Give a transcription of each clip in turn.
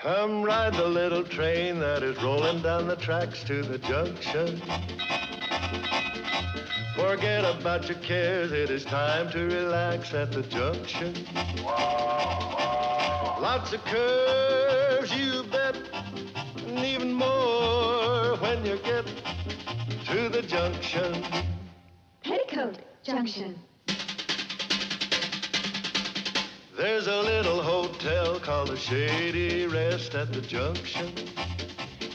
Come ride the little train that is rolling down the tracks to the junction. Forget about your cares, it is time to relax at the junction. Lots of curves, you bet, and even more when you get to the junction. Petticoat Junction. There's a little hotel called the Shadyrest at the junction.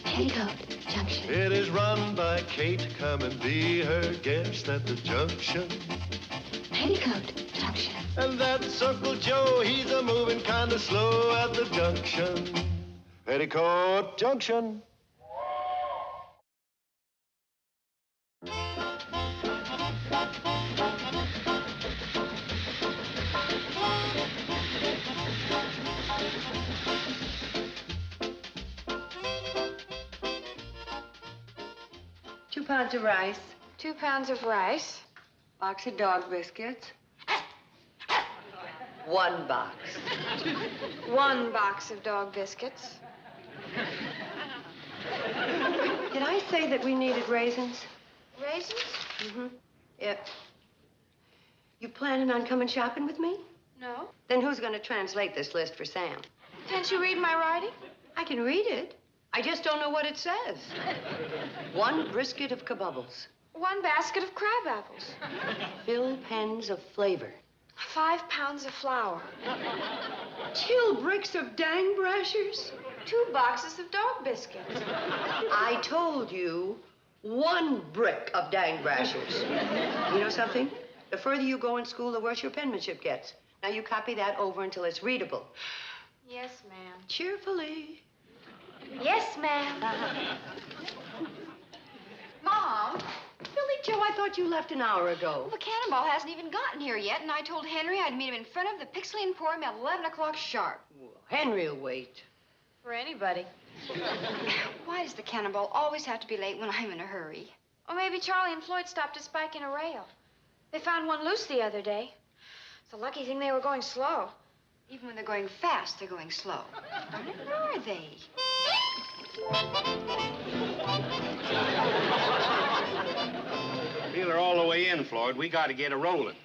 Petticoat Junction. It is run by Kate. Come and be her guest at the junction. Petticoat Junction. And that's Uncle Joe. He's a moving kind of slow at the junction. Petticoat Junction. Pounds of rice. 2 pounds of rice. Box of dog biscuits. 1 box. 1 box of dog biscuits. Did I say that we needed raisins? Raisins? Mm-hmm. Yep. You planning on coming shopping with me? No. Then who's going to translate this list for Sam? Can't you read my writing? I can read it. I just don't know what it says. 1 brisket of kabubbles. 1 basket of crab apples. Fill pens of flavor. 5 pounds of flour. 2 bricks of dang brashers. 2 boxes of dog biscuits. I told you 1 brick of dang brashers. You know something? The further you go in school, the worse your penmanship gets. Now you copy that over until it's readable. Yes, ma'am. Cheerfully. Yes, ma'am. Mom. Billy Joe, I thought you left an hour ago. Well, the Cannonball hasn't even gotten here yet, and I told Henry I'd meet him in front of the Pixley Emporium at 11 o'clock sharp. Well, Henry will wait. For anybody. Why does the Cannonball always have to be late when I'm in a hurry? Or maybe Charlie and Floyd stopped a spike in a rail. They found one loose the other day. It's a lucky thing they were going slow. Even when they're going fast, they're going slow. Where are they? Reel her all the way in, Floyd. We got to get her rolling.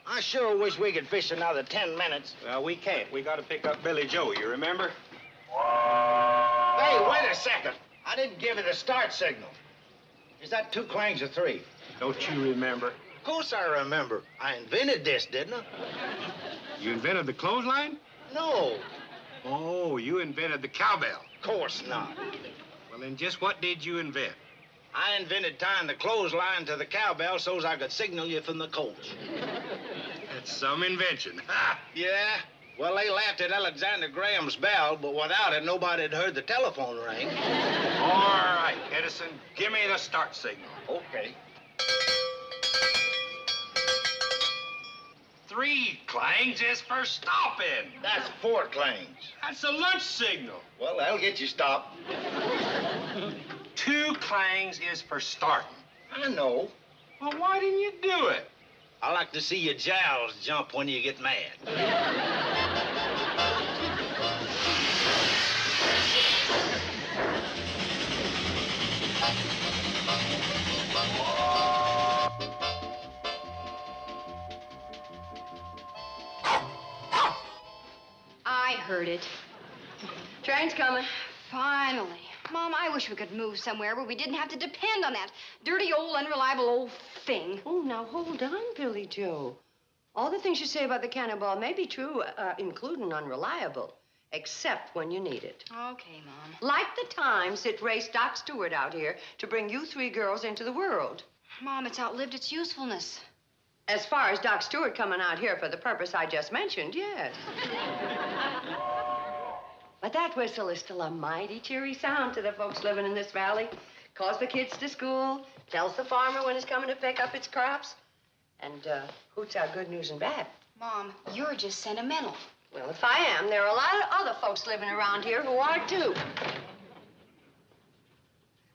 I sure wish we could fish another 10 minutes. Well, we can't. We got to pick up Billy Joe, you remember? Hey, wait a second. I didn't give you the start signal. Is that 2 clangs or 3? Don't you remember? Of course I remember. I invented this, didn't I? You invented the clothesline? No. Oh, you invented the cowbell. Of course not. Well, then just what did you invent? I invented tying the clothesline to the cowbell so's I could signal you from the coach. That's some invention. Ha! Yeah? Well, they laughed at Alexander Graham's bell, but without it, nobody had heard the telephone ring. All right, Edison, give me the start signal. Okay. 3 clangs is for stopping. That's 4 clangs. That's a lunch signal. Well, that'll get you stopped. 2 clangs is for starting. I know. Well, why didn't you do it? I like to see your jowls jump when you get mad. I heard it. Train's coming. Finally. Mom, I wish we could move somewhere where we didn't have to depend on that dirty, old, unreliable old thing. Oh, now hold on, Billy Joe. All the things you say about the Cannonball may be true, including unreliable, except when you need it. Okay, Mom. Like the times it raced Doc Stewart out here to bring you 3 girls into the world. Mom, it's outlived its usefulness. As far as Doc Stewart coming out here for the purpose I just mentioned, yes. But that whistle is still a mighty cheery sound to the folks living in this valley. Calls the kids to school, tells the farmer when he's coming to pick up its crops, and hoots out good news and bad. Mom, you're just sentimental. Well, if I am, there are a lot of other folks living around here who are, too.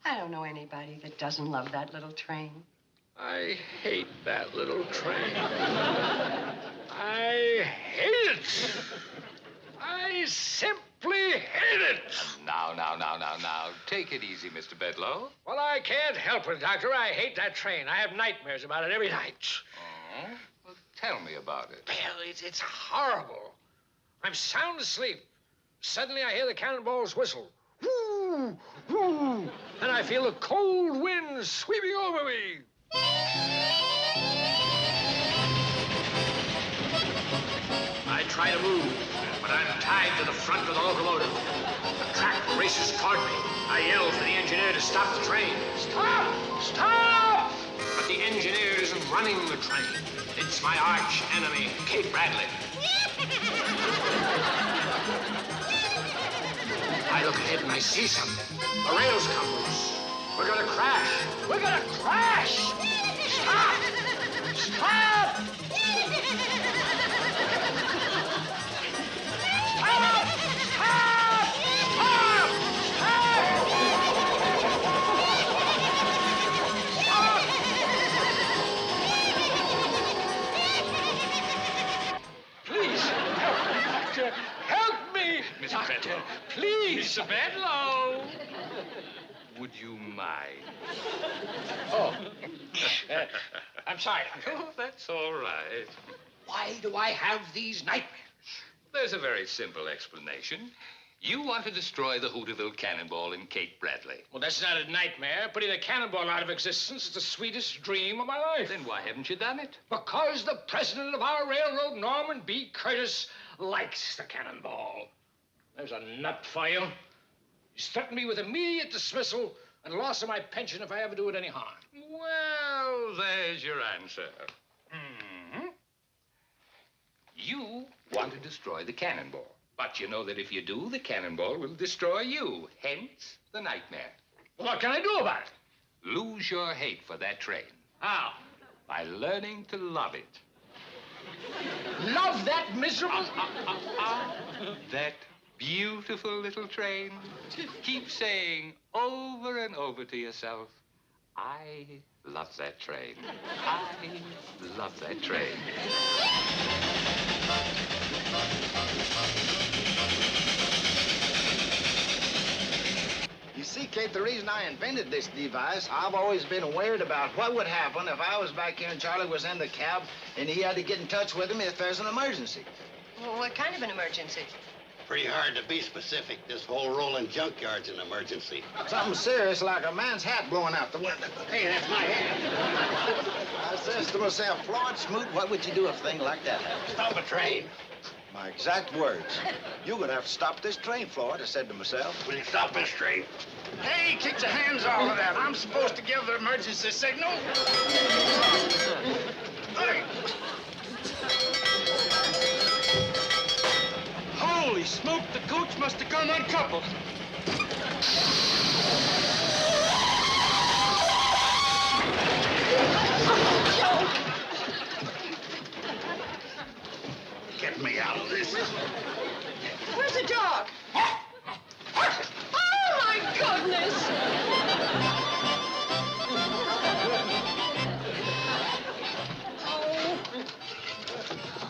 I don't know anybody that doesn't love that little train. I hate that little train. I hate it. I simply hate it. take it easy, Mr. Bedloe. Well, I can't help it, Doctor. I hate that train. I have nightmares about it every night. Oh? Well, tell me about it. Well, it's horrible. I'm sound asleep. Suddenly I hear the Cannonball's whistle. Whoo! Whoo! And I feel the cold wind sweeping over me. I try to move, but I'm tied to the front of the locomotive. The track races toward me. I yell for the engineer to stop the train. Stop! Stop! But the engineer isn't running the train. It's my arch enemy, Kate Bradley. I look ahead and I see something. The rails come loose. We're gonna crash. We're gonna crash! Stop! Stop! Stop! Help me! Mr. Doctor, Bedloe. please! Mr. Bedloe! Would you mind? Oh. I'm sorry. Oh, that's all right. Why do I have these nightmares? There's a very simple explanation. You want to destroy the Hooterville Cannonball and Kate Bradley. Well, that's not a nightmare. Putting the Cannonball out of existence is the sweetest dream of my life. Then why haven't you done it? Because the president of our railroad, Norman B. Curtis, likes the Cannonball. There's a nut for you. He's threatened me with immediate dismissal and loss of my pension if I ever do it any harm. Well, there's your answer. You want to destroy the Cannonball. But you know that if you do, the Cannonball will destroy you. Hence, the nightmare. What can I do about it? Lose your hate for that train. How? By learning to love it. Love that miserable... That beautiful little train. Keep saying over and over to yourself, I love that train. I love that train. You see, Kate, the reason I invented this device, I've always been worried about what would happen if I was back here and Charlie was in the cab and he had to get in touch with him if there's an emergency. Well, what kind of an emergency? Pretty hard to be specific. This whole rolling junkyard's an emergency. Something serious like a man's hat blowing out the window. Hey, that's my hat. I says to myself, Floyd Smoot, what would you do if a thing like that happened? Stop a train. My exact words. You're gonna have to stop this train, Floyd, I said to myself. Will you stop this train? Hey, keep your hands off of that. I'm supposed to give the emergency signal. Hey! Holy smoke, the coach must have come uncoupled. Get me out of this. Where's the dog? Oh, my goodness! Oh.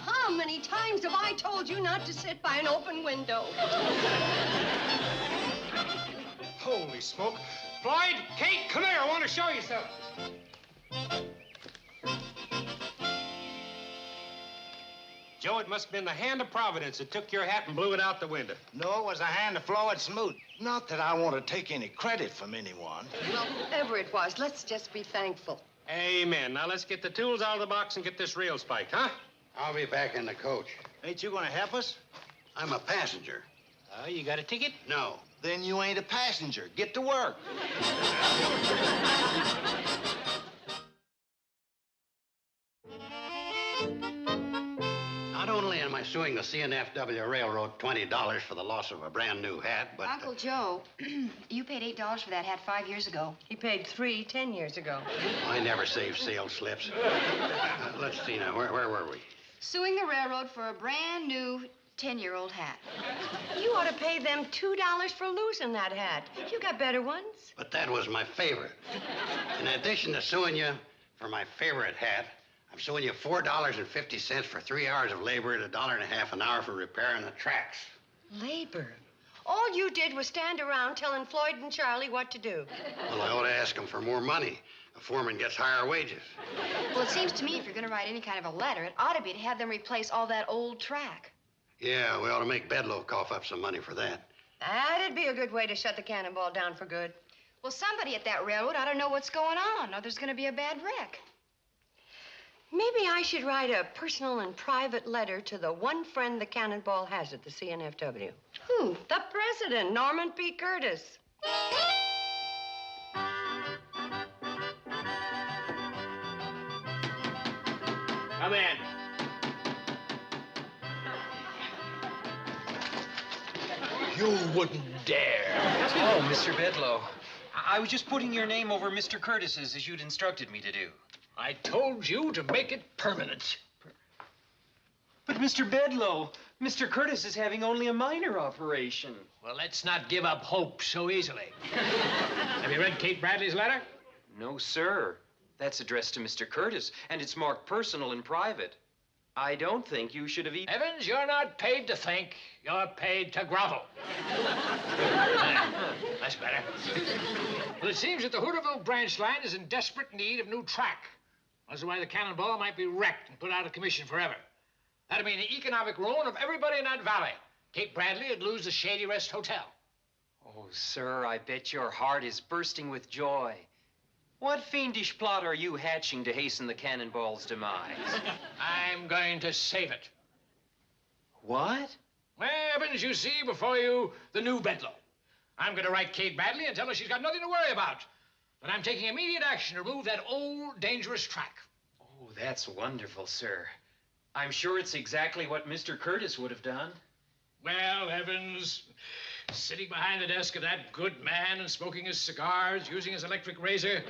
How many times have I told you not to sit by an open window? Holy smoke. Floyd, Kate, come here. I want to show you something. Joe, it must have been the hand of Providence that took your hat and blew it out the window. No, it was a hand of Floyd Smoot. Not that I want to take any credit from anyone. Well, whoever it was, let's just be thankful. Amen. Now, let's get the tools out of the box and get this rail spiked, huh? I'll be back in the coach. Ain't you gonna help us? I'm a passenger. Oh, you got a ticket? No. Then you ain't a passenger. Get to work. Not only am I suing the CNFW Railroad $20 for the loss of a brand new hat, but... Uncle Joe, you paid $8 for that hat 5 years ago. He paid $3 10 years ago. I never save sales slips. Let's see now. Where were we? Suing the railroad for a brand new 10-year-old hat. You ought to pay them $2 for losing that hat. You got better ones. But that was my favorite. In addition to suing you for my favorite hat, I'm suing you $4.50 for 3 hours of labor at $1.50 an hour for repairing the tracks. Labor? All you did was stand around telling Floyd and Charlie what to do. Well, I ought to ask them for more money. A foreman gets higher wages. Well, it seems to me if you're going to write any kind of a letter, it ought to be to have them replace all that old track. Yeah, we ought to make Bedloe cough up some money for that. That'd be a good way to shut the Cannonball down for good. Well, somebody at that railroad ought to know what's going on, or there's going to be a bad wreck. Maybe I should write a personal and private letter to the one friend the Cannonball has at the CNFW. Who? The president, Norman P. Curtis. Come in. You wouldn't dare. Oh, Mr. Bedloe. I was just putting your name over Mr. Curtis's as you'd instructed me to do. I told you to make it permanent. But Mr. Bedloe, Mr. Curtis is having only a minor operation. Well, let's not give up hope so easily. Have you read Kate Bradley's letter? No, sir. That's addressed to Mr. Curtis, and it's marked personal and private. I don't think you should have even... Evans, you're not paid to think. You're paid to grovel. That's better. Well, it seems that the Hooterville branch line is in desperate need of new track. That's why the Cannonball might be wrecked and put out of commission forever. That'd mean the economic ruin of everybody in that valley. Kate Bradley would lose the Shadyrest Hotel. Oh, sir, I bet your heart is bursting with joy. What fiendish plot are you hatching to hasten the Cannonball's demise? I'm going to save it. What? Well, Evans, you see before you the new Bedloe. I'm going to write Kate Bradley and tell her she's got nothing to worry about. But I'm taking immediate action to remove that old, dangerous track. Oh, that's wonderful, sir. I'm sure it's exactly what Mr. Curtis would have done. Well, Evans, sitting behind the desk of that good man and smoking his cigars, using his electric razor,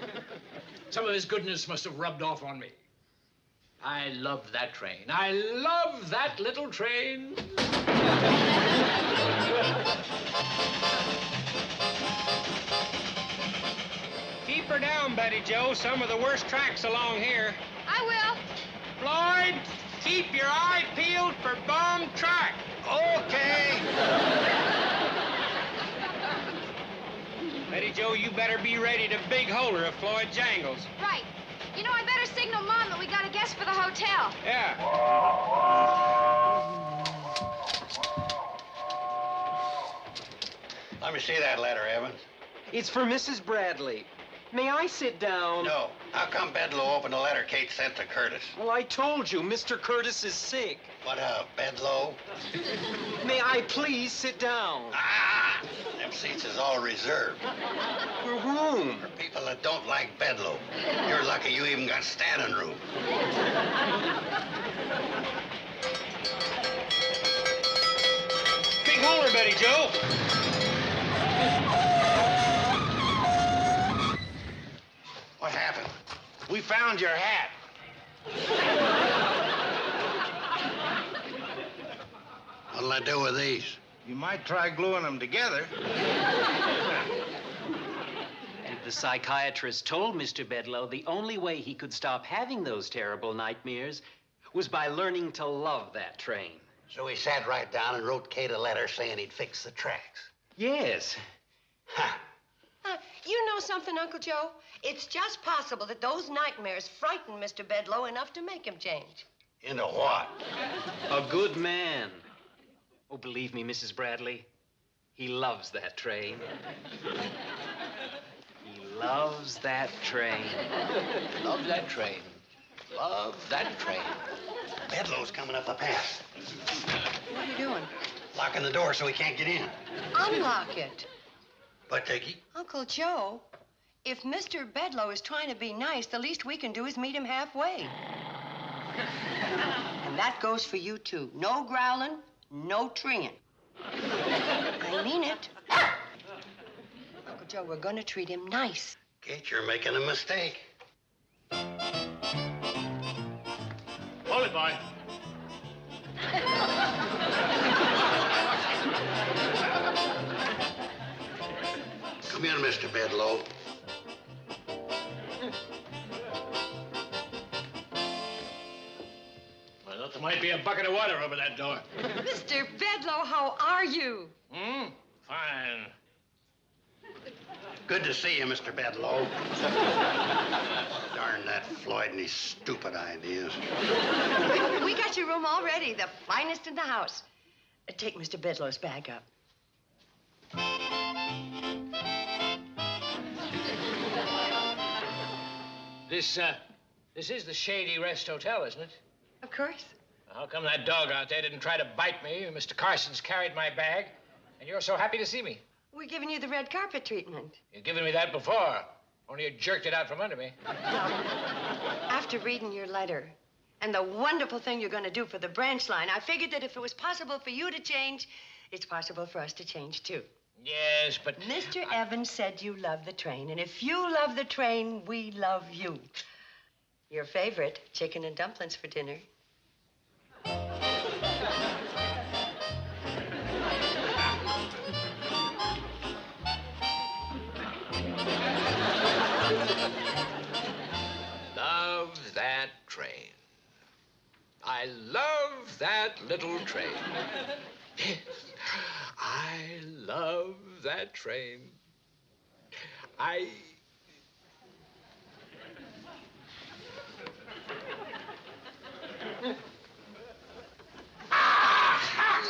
some of his goodness must have rubbed off on me. I love that train. I love that little train. Keep her down, Betty Jo. Some of the worst tracks along here. I will. Floyd, keep your eye peeled for bomb track. Okay. Betty Jo, you better be ready to big hole her if Floyd jangles. Right. You know, I better signal Mom that we got a guest for the hotel. Yeah. Let me see that letter, Evans. It's for Mrs. Bradley. May I sit down? No. How come Bedloe opened the letter Kate sent to Curtis? Well, I told you, Mr. Curtis is sick. What, Bedloe? May I please sit down? Ah! Them seats is all reserved. For whom? For people that don't like Bedloe. You're lucky you even got standing room. Big holer, Betty Jo. What happened? We found your hat. What'll I do with these? You might try gluing them together. And the psychiatrist told Mr. Bedloe the only way he could stop having those terrible nightmares was by learning to love that train. So he sat right down and wrote Kate a letter saying he'd fix the tracks. Yes. Ha! You know something, Uncle Joe? It's just possible that those nightmares frightened Mr. Bedloe enough to make him change. Into what? A good man. Oh, believe me, Mrs. Bradley, he loves that train. He loves that train. Love that train. Love that train. Bedloe's coming up the path. What are you doing? Locking the door so he can't get in. Unlock it. But, Dickie, Uncle Joe, if Mr. Bedloe is trying to be nice, the least we can do is meet him halfway. And that goes for you, too. No growling, no treeing. I mean it. Uncle Joe, we're going to treat him nice. Kate, you're making a mistake. Hold it, boy. Come in, Mr. Bedloe. Well, there might be a bucket of water over that door. Mr. Bedloe, how are you? Fine. Good to see you, Mr. Bedloe. Darn that Floyd and his stupid ideas. We got your room all ready, the finest in the house. Take Mr. Bedloe's bag up. This is the Shadyrest Hotel, isn't it? Of course. How come that dog out there didn't try to bite me? Mr. Carson's carried my bag, and you're so happy to see me. We're giving you the red carpet treatment. You've given me that before, only you jerked it out from under me. After reading your letter and the wonderful thing you're going to do for the branch line, I figured that if it was possible for you to change, it's possible for us to change, too. Yes, but... Mr. Evans said you love the train, and if you love the train, we love you. Your favorite, chicken and dumplings for dinner. Love that train. I love that little train. Yes, I love that train.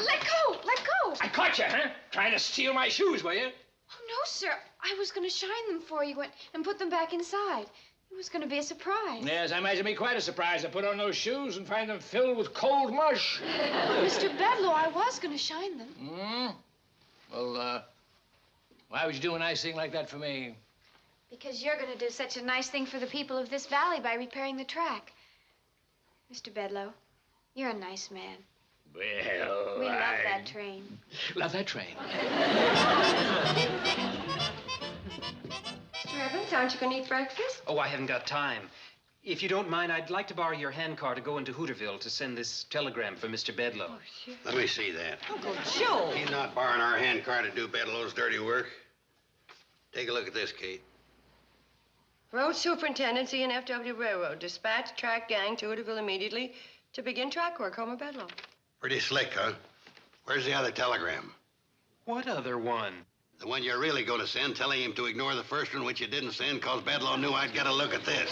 Let go! Let go! I caught you, huh? Trying to steal my shoes, were you? Oh, no, sir. I was going to shine them for you and put them back inside. It was going to be a surprise. Yes, I imagine me quite a surprise to put on those shoes and find them filled with cold mush. Mr. Bedloe, I was going to shine them. Well, why would you do a nice thing like that for me? Because you're going to do such a nice thing for the people of this valley by repairing the track. Mr. Bedloe, you're a nice man. Well, We love that train. Love that train. Mr. Evans, aren't you going to eat breakfast? Oh, I haven't got time. If you don't mind, I'd like to borrow your handcar to go into Hooterville to send this telegram for Mr. Bedloe. Oh, sure. Let me see that. Uncle Joe. He's not borrowing our handcar to do Bedloe's dirty work. Take a look at this, Kate. Road Superintendent, CNFW Railroad. Dispatch track gang to Hooterville immediately to begin track work, Homer Bedloe. Pretty slick, huh? Where's the other telegram? What other one? The one you're really going to send, telling him to ignore the first one, which you didn't send, because Bedloe knew I'd get a look at this.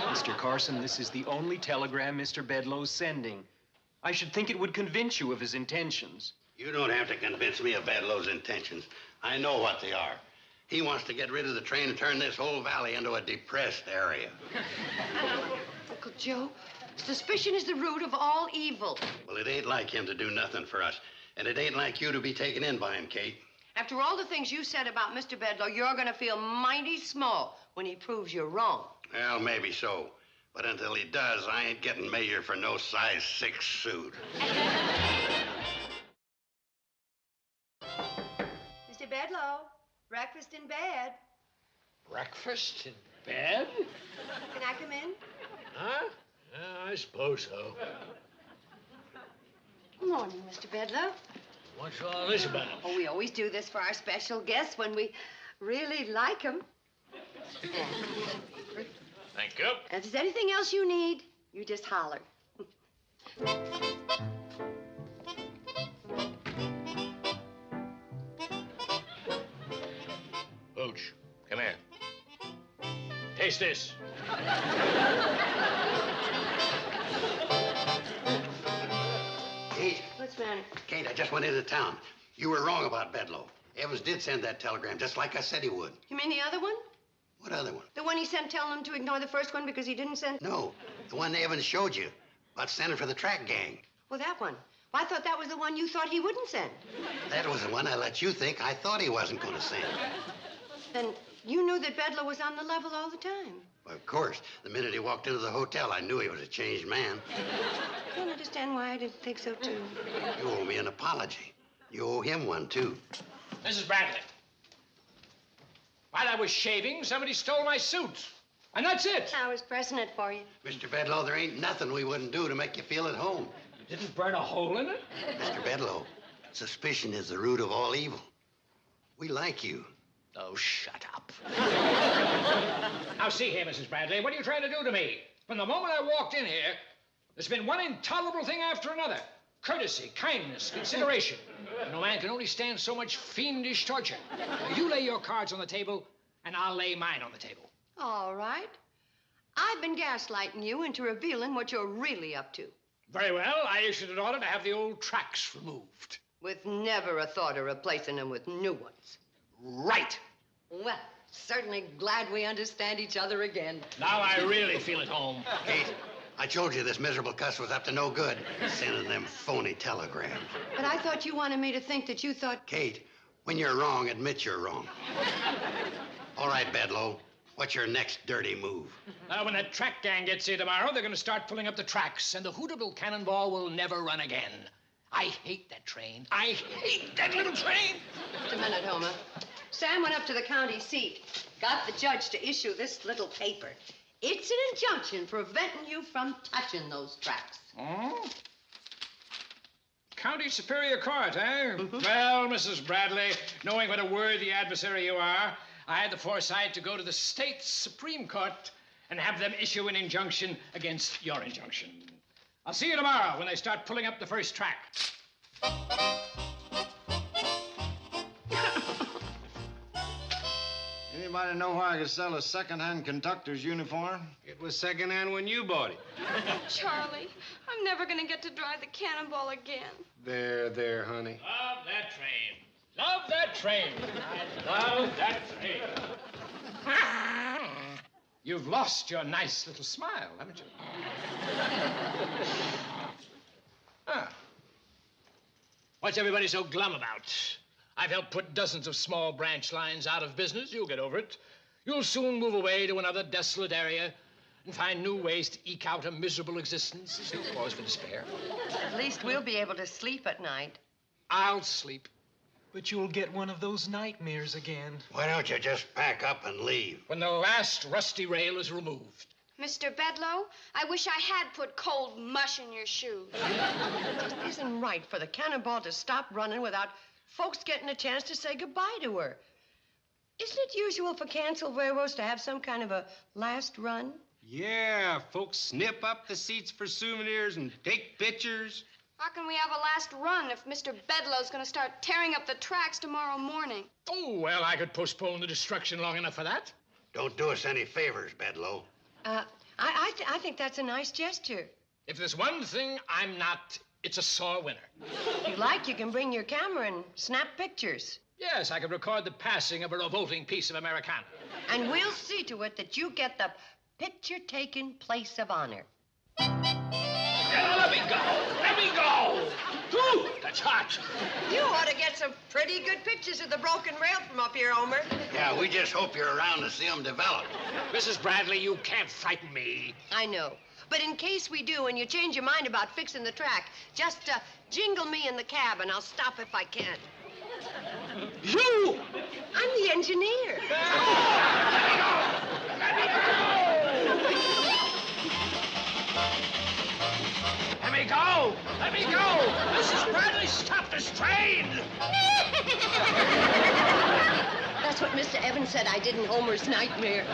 Mr. Carson, this is the only telegram Mr. Bedloe's sending. I should think it would convince you of his intentions. You don't have to convince me of Bedloe's intentions. I know what they are. He wants to get rid of the train and turn this whole valley into a depressed area. Uncle Joe, suspicion is the root of all evil. Well, it ain't like him to do nothing for us. And it ain't like you to be taken in by him, Kate. After all the things you said about Mr. Bedloe, you're going to feel mighty small when he proves you're wrong. Well, maybe so. But until he does, I ain't getting measured for no size 6 suit. Mr. Bedloe, breakfast in bed. Breakfast in bed? Can I come in? Huh? Yeah, I suppose so. Morning, Mr. Bedloe. What's all this about? Oh, we always do this for our special guests when we really like them. Thank you. If there's anything else you need, you just holler. Pooch, come here. Taste this. Kate, What's the matter? Kate, I just went into town. You were wrong about Bedloe. Evans did send that telegram, just like I said he would. You mean the other one? What other one? The one he sent telling him to ignore the first one because he didn't send... No, the one Evans showed you. About sending for the track gang. Well, that one. Well, I thought that was the one you thought he wouldn't send. That was the one I let you think I thought he wasn't going to send. Then you knew that Bedloe was on the level all the time. Well, of course. The minute he walked into the hotel, I knew he was a changed man. I don't understand why I didn't think so, too. You owe me an apology. You owe him one, too. Mrs. Bradley. While I was shaving, somebody stole my suit. And that's it. I was pressing it for you. Mr. Bedloe, there ain't nothing we wouldn't do to make you feel at home. You didn't burn a hole in it? Mr. Bedloe, suspicion is the root of all evil. We like you. Oh, shut up. Now, see here, Mrs. Bradley, what are you trying to do to me? From the moment I walked in here, there's been one intolerable thing after another. courtesy, kindness, consideration. And a man can only stand so much fiendish torture. You lay your cards on the table, and I'll lay mine on the table. All right. I've been gaslighting you into revealing what you're really up to. Very well. I issued an order to have the old tracks removed. With never a thought of replacing them with new ones. Right. Well, certainly glad we understand each other again. Now I really feel at home. Kate, I told you this miserable cuss was up to no good, sending them phony telegrams. But I thought you wanted me to think that you thought... Kate, when you're wrong, admit you're wrong. All right, Bedloe, what's your next dirty move? When that track gang gets here tomorrow, they're going to start pulling up the tracks, and the hootable Cannonball will never run again. I hate that train. I hate that little train. Just a minute, Homer. Sam went up to the county seat, got the judge to issue this little paper. It's an injunction preventing you from touching those tracks. Oh? County Superior Court, eh? Well, Mrs. Bradley, knowing what a worthy adversary you are, I had the foresight to go to the state Supreme Court and have them issue an injunction against your injunction. I'll see you tomorrow when they start pulling up the first track. Anybody know where I could sell a second-hand conductor's uniform? It was secondhand when you bought it. Charlie, I'm never going to get to drive the Cannonball again. There, honey. Love that train. Love that train. I love that train. You've lost your nice little smile, haven't you? What's everybody so glum about? I've helped put dozens of small branch lines out of business. You'll get over it. You'll soon move away to another desolate area and find new ways to eke out a miserable existence. There's no cause for despair. At least we'll be able to sleep at night. I'll sleep. But you'll get one of those nightmares again. Why don't you just pack up and leave? When the last rusty rail is removed. Mr. Bedloe, I wish I had put cold mush in your shoes. It just isn't right for the Cannonball to stop running without folks getting a chance to say goodbye to her. Isn't it usual for canceled railroads to have some kind of a last run? Yeah, folks snip up the seats for souvenirs and take pictures. How can we have a last run if Mr. Bedloe's going to start tearing up the tracks tomorrow morning? Oh, well, I could postpone the destruction long enough for that. Don't do us any favors, Bedloe. I think that's a nice gesture. If there's one thing I'm not, it's a sore winner. If you like, you can bring your camera and snap pictures. Yes, I could record the passing of a revolting piece of Americana. And we'll see to it that you get the picture-taking place of honor. Yeah, let me go! Let me go! Ooh, that's hot. You ought to get some pretty good pictures of the broken rail from up here, Homer. Yeah, we just hope you're around to see them develop. Mrs. Bradley, you can't frighten me. I know. But in case we do and you change your mind about fixing the track, just jingle me in the cab and I'll stop if I can. You! I'm the engineer. Let me go! Let me go! Mrs. Bradley, stop this train! That's what Mr. Evans said I did in Homer's Nightmare.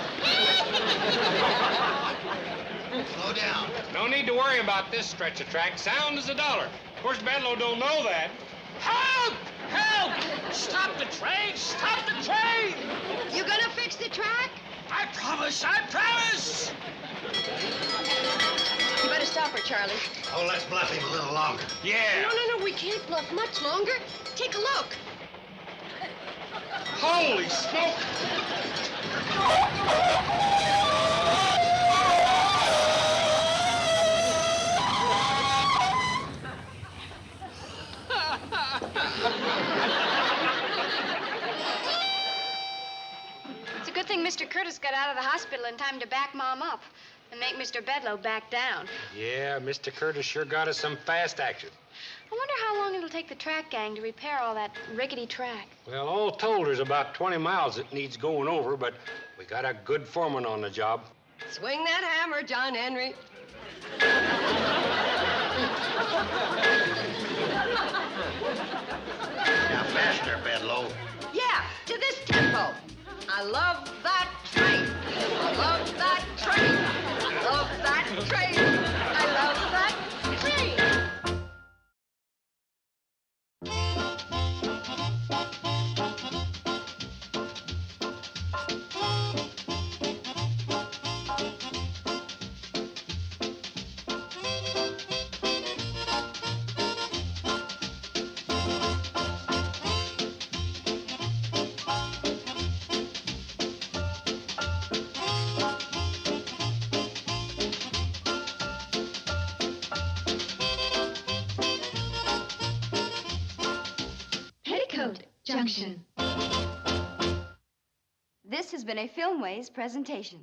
Slow down. No need to worry about this stretch of track. Sound as $1. Of course, Bedloe don't know that. Help! Help! Stop the train! Stop the train! You gonna fix the track? I promise! I promise! You better stop her, Charlie. Oh, let's bluff him a little longer. Yeah. No, we can't bluff much longer. Take a look. Holy smoke! It's a good thing Mr. Curtis got out of the hospital in time to back Mom up and make Mr. Bedloe back down. Yeah, Mr. Curtis sure got us some fast action. I wonder how long it'll take the track gang to repair all that rickety track. Well, all told, there's about 20 miles that needs going over, but we got a good foreman on the job. Swing that hammer, John Henry. Now, faster, Bedloe. Yeah, to this tempo. I love that train. I love that train. I love that train. I love that train. Junction. This has been a Filmways presentation.